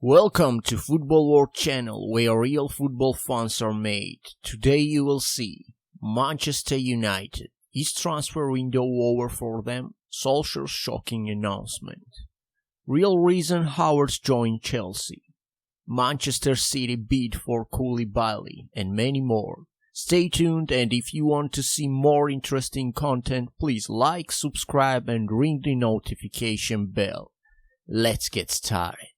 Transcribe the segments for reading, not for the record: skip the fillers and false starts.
Welcome to Football World Channel, where real football fans are made. Today you will see Manchester United. Is transfer window over for them? Solskjaer's shocking announcement. Real reason Howard's joined Chelsea. Manchester City bid for Koulibaly, and many more. Stay tuned, and if you want to see more interesting content, please like, subscribe and ring the notification bell. Let's get started.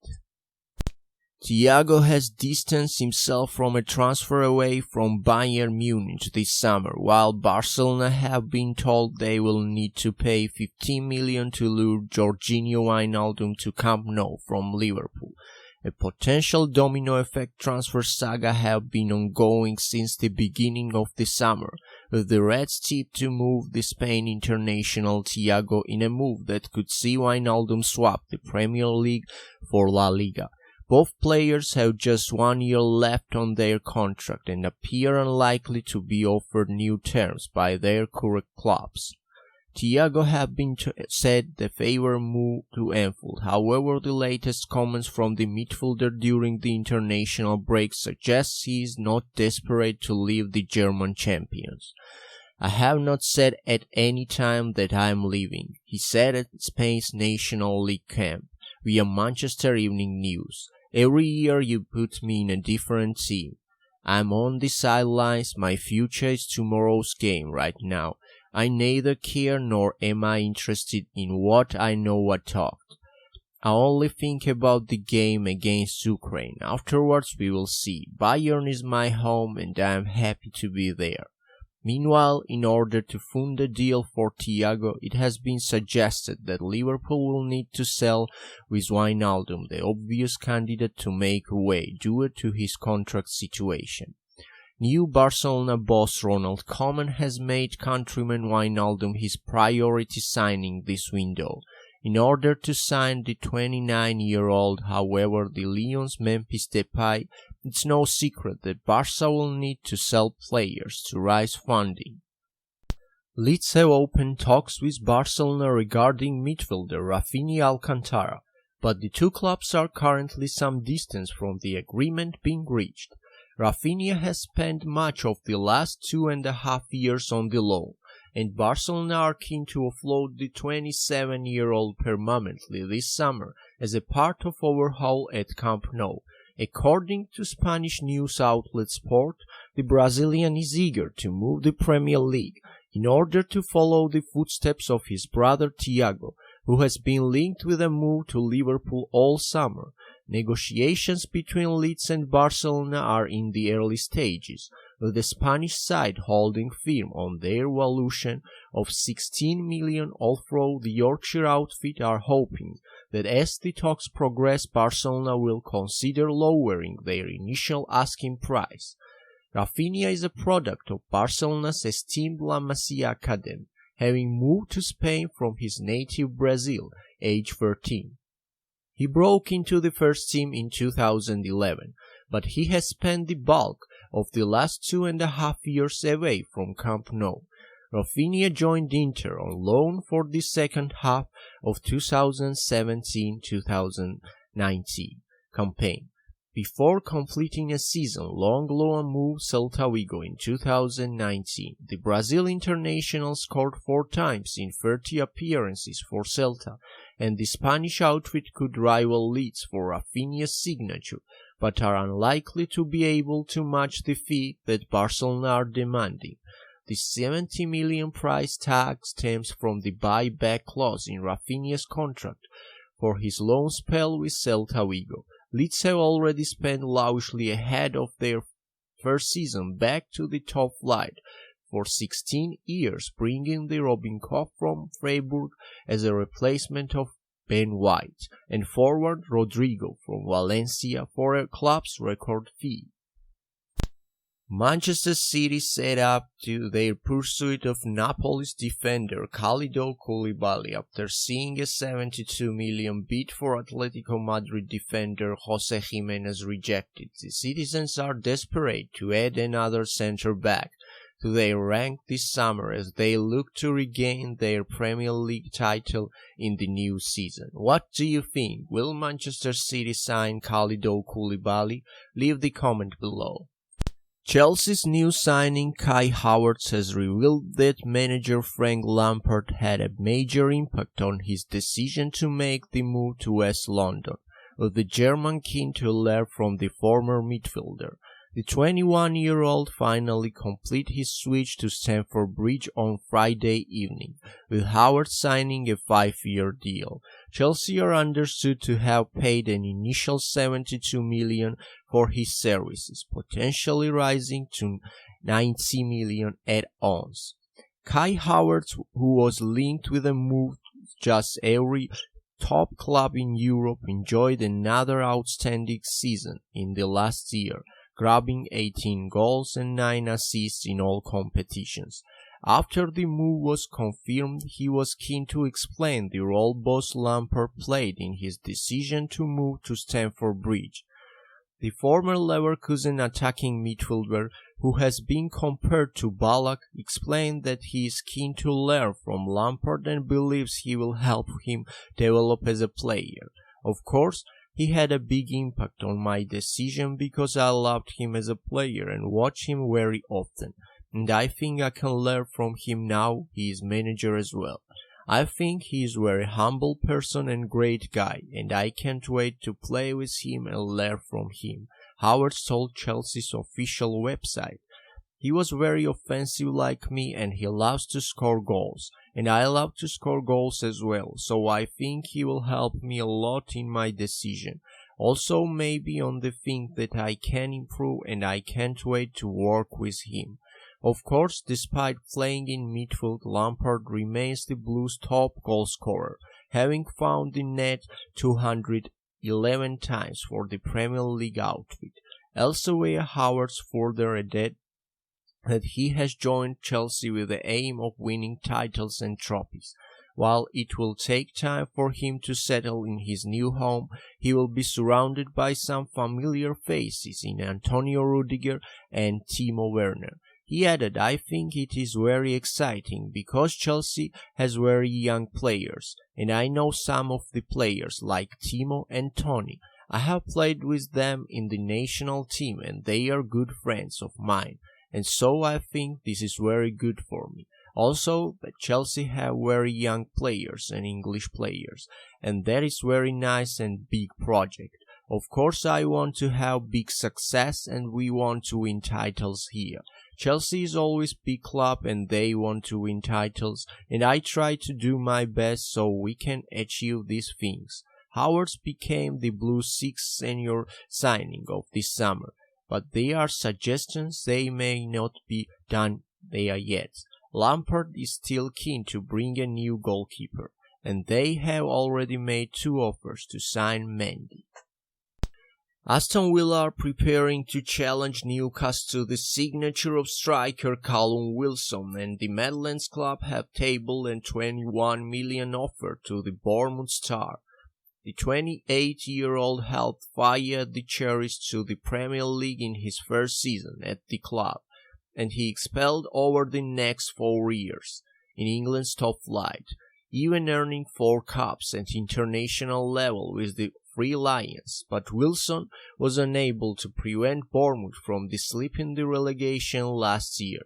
Thiago has distanced himself from a transfer away from Bayern Munich this summer, while Barcelona have been told they will need to pay 15 million to lure Jorginho Wijnaldum to Camp Nou from Liverpool. A potential domino effect transfer saga have been ongoing since the beginning of the summer, with the Reds tipped to move the Spain international Thiago in a move that could see Wijnaldum swap the Premier League for La Liga. Both players have just 1 year left on their contract and appear unlikely to be offered new terms by their current clubs. Thiago have been said the favourite move to Anfield. However, the latest comments from the midfielder during the international break suggests he is not desperate to leave the German champions. "I have not said at any time that I am leaving," he said at Spain's National League camp via Manchester Evening News. "Every year you put me in a different team. I'm on the sidelines. My future is tomorrow's game right now. I neither care nor am I interested in what I know I talked. I only think about the game against Ukraine. Afterwards we will see. Bayern is my home and I am happy to be there." Meanwhile, in order to fund the deal for Thiago, it has been suggested that Liverpool will need to sell with Wijnaldum, the obvious candidate to make away due to his contract situation. New Barcelona boss Ronald Koeman has made countryman Wijnaldum his priority signing this window. In order to sign the 29-year-old, however, the Lyon's Memphis Depay, it's no secret that Barca will need to sell players to raise funding. Leeds have opened talks with Barcelona regarding midfielder Rafinha Alcantara, but the two clubs are currently some distance from the agreement being reached. Rafinha has spent much of the last 2.5 years on the loan, and Barcelona are keen to offload the 27-year-old permanently this summer as a part of overhaul at Camp Nou. According to Spanish news outlet Sport, the Brazilian is eager to move the Premier League in order to follow the footsteps of his brother Thiago, who has been linked with a move to Liverpool all summer. Negotiations between Leeds and Barcelona are in the early stages, with the Spanish side holding firm on their valuation of 16 million, although the Yorkshire outfit are hoping that as the talks progress, Barcelona will consider lowering their initial asking price. Rafinha is a product of Barcelona's esteemed La Masia academy, having moved to Spain from his native Brazil, age 13. He broke into the first team in 2011, but he has spent the bulk of the last 2.5 years away from Camp Nou. Rafinha joined Inter on loan for the second half of 2017-2019 campaign, before completing a season-long loan move Celta Vigo in 2019. The Brazil international scored 4 times in 30 appearances for Celta, and the Spanish outfit could rival Leeds for Rafinha's signature, but are unlikely to be able to match the fee that Barcelona are demanding. The 70 million price tag stems from the buyback clause in Rafinha's contract for his loan spell with Celta Vigo. Leeds have already spent lavishly ahead of their first season back to the top flight for 16 years, bringing the Robin Koch from Freiburg as a replacement of Ben White, and forward Rodrigo from Valencia for a club's record fee. Manchester City set up to their pursuit of Napoli's defender Koulibaly after seeing a 72 million bid for Atletico Madrid defender Jose Jimenez rejected. The citizens are desperate to add another centre-back to their rank this summer as they look to regain their Premier League title in the new season. What do you think? Will Manchester City sign Koulibaly? Leave the comment below. Chelsea's new signing Kai Havertz has revealed that manager Frank Lampard had a major impact on his decision to make the move to West London, with the German keen to learn from the former midfielder. The 21-year-old finally completed his switch to Stamford Bridge on Friday evening, with Havertz signing a 5-year deal. Chelsea are understood to have paid an initial $72 million for his services, potentially rising to $90 million add-ons. Kai Havertz, who was linked with a move just every top club in Europe, enjoyed another outstanding season in the last year, grabbing 18 goals and 9 assists in all competitions. After the move was confirmed, he was keen to explain the role boss Lampard played in his decision to move to Stamford Bridge. The former Leverkusen attacking midfielder, who has been compared to Ballack, explained that he is keen to learn from Lampard and believes he will help him develop as a player. Of course, he had a big impact on my decision because I loved him as a player and watch him very often, and I think I can learn from him now he is manager as well. I think he is a very humble person and great guy, and I can't wait to play with him and learn from him, Havertz told Chelsea's official website. He was very offensive like me and he loves to score goals, and I love to score goals as well, so I think he will help me a lot in my decision. Also maybe on the thing that I can improve, and I can't wait to work with him. Of course, despite playing in midfield, Lampard remains the Blues' top goalscorer, having found the net 211 times for the Premier League outfit. Elsewhere, Havertz further added that he has joined Chelsea with the aim of winning titles and trophies. While it will take time for him to settle in his new home, he will be surrounded by some familiar faces in Antonio Rudiger and Timo Werner. He added, I think it is very exciting because Chelsea has very young players, and I know some of the players like Timo and Tony. I have played with them in the national team and they are good friends of mine, and so I think this is very good for me. Also, that Chelsea have very young players and English players, and that is very nice and big project. Of course, I want to have big success and we want to win titles here. Chelsea is always big club and they want to win titles, and I try to do my best so we can achieve these things. Havertz became the Blues' 6th senior signing of this summer, but there are suggestions they may not be done there yet. Lampard is still keen to bring a new goalkeeper, and they have already made 2 offers to sign Mendy. Aston Villa are preparing to challenge Newcastle to the signature of striker Callum Wilson, and the Midlands club have tabled a £21 million offer to the Bournemouth star. The 28-year-old helped fire the Cherries to the Premier League in his first season at the club, and he expelled over the next 4 years in England's top flight, even earning 4 caps at international level with the Three Lions, but Wilson was unable to prevent Bournemouth from slipping the relegation last year,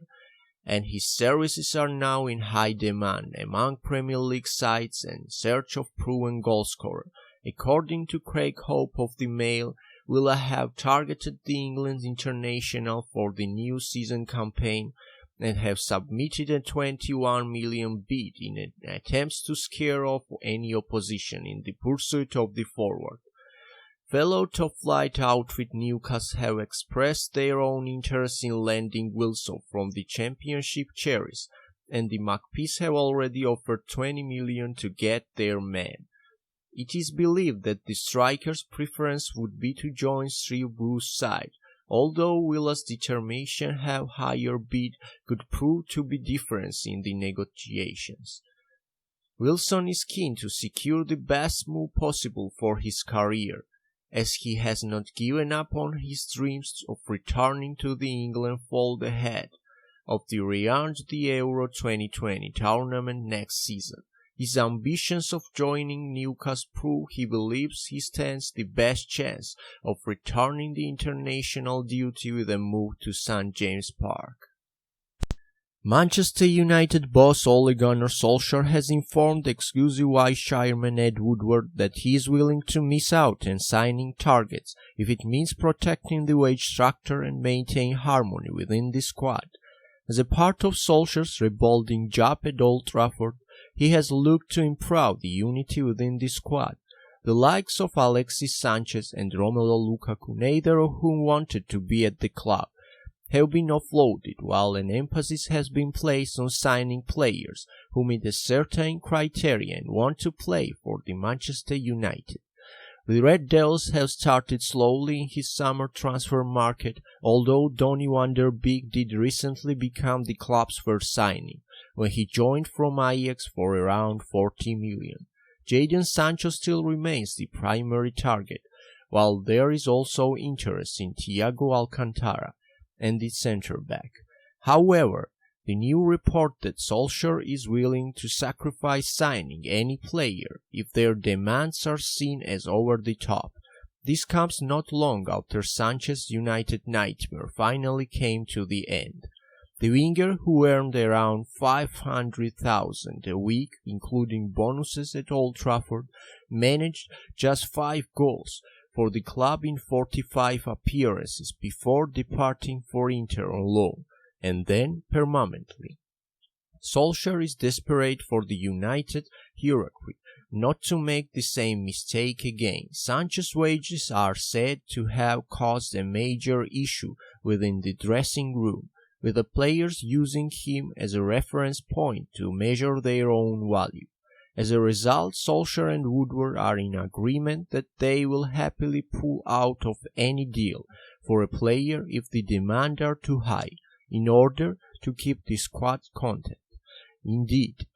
and his services are now in high demand among Premier League sides in search of proven goalscorer. According to Craig Hope of the Mail, Villa have targeted the England international for the new season campaign and have submitted a £21 million bid in an attempt to scare off any opposition in the pursuit of the forward. Fellow top-flight outfit Newcastle have expressed their own interest in landing Wilson from the Championship Cherries, and the Magpies have already offered £20 million to get their man. It is believed that the striker's preference would be to join Steve Bruce's side, although Villa's determination have higher bid could prove to be different in the negotiations. Wilson is keen to secure the best move possible for his career, as he has not given up on his dreams of returning to the England fold ahead. of the re-arrange the Euro 2020 tournament next season. His ambitions of joining Newcastle prove he believes he stands the best chance of returning the international duty with a move to St James Park. Manchester United boss Ole Gunnar Solskjaer has informed exclusive Vice Chairman Ed Woodward that he is willing to miss out on signing targets if it means protecting the wage structure and maintain harmony within the squad. As a part of Solskjaer's rebuilding job at Old Trafford, he has looked to improve the unity within the squad. The likes of Alexis Sanchez and Romelu Lukaku, neither of whom wanted to be at the club, have been offloaded, while an emphasis has been placed on signing players who meet a certain criteria and want to play for the Manchester United. The Red Devils have started slowly in his summer transfer market, although Donny van der Beek did recently become the club's first signing, when he joined from Ajax for around 40 million. Jadon Sancho still remains the primary target, while there is also interest in Thiago Alcantara and the centre-back. However, the new report that Solskjaer is willing to sacrifice signing any player if their demands are seen as over the top. This comes not long after Sanchez's United nightmare finally came to the end. The winger, who earned around 500,000 a week, including bonuses at Old Trafford, managed just 5 goals for the club in 45 appearances before departing for Inter on loan, and then permanently. Solskjaer is desperate for the United hierarchy not to make the same mistake again. Sanchez's wages are said to have caused a major issue within the dressing room, with the players using him as a reference point to measure their own value. As a result, Solskjaer and Woodward are in agreement that they will happily pull out of any deal for a player if the demands are too high, in order to keep the squad content. Indeed,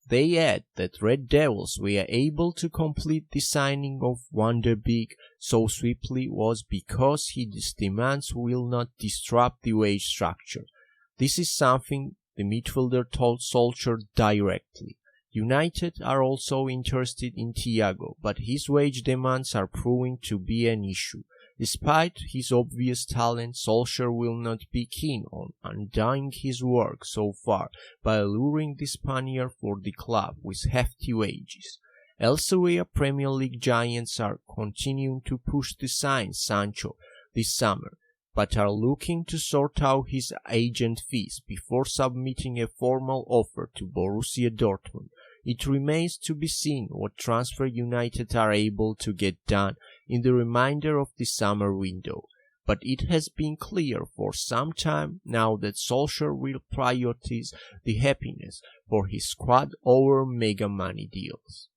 they add that Red Devils were able to complete the signing of Van der Beek so swiftly was because his demands will not disrupt the wage structure. This is something the midfielder told Solskjaer directly. United are also interested in Thiago, but his wage demands are proving to be an issue. Despite his obvious talent, Solskjaer will not be keen on undoing his work so far by alluring the Spaniard for the club with hefty wages. Elsewhere, Premier League giants are continuing to push to sign Sancho this summer, but are looking to sort out his agent fees before submitting a formal offer to Borussia Dortmund. It remains to be seen what transfer United are able to get done in the remainder of the summer window, but it has been clear for some time now that Solskjaer will prioritize the happiness for his squad over mega money deals.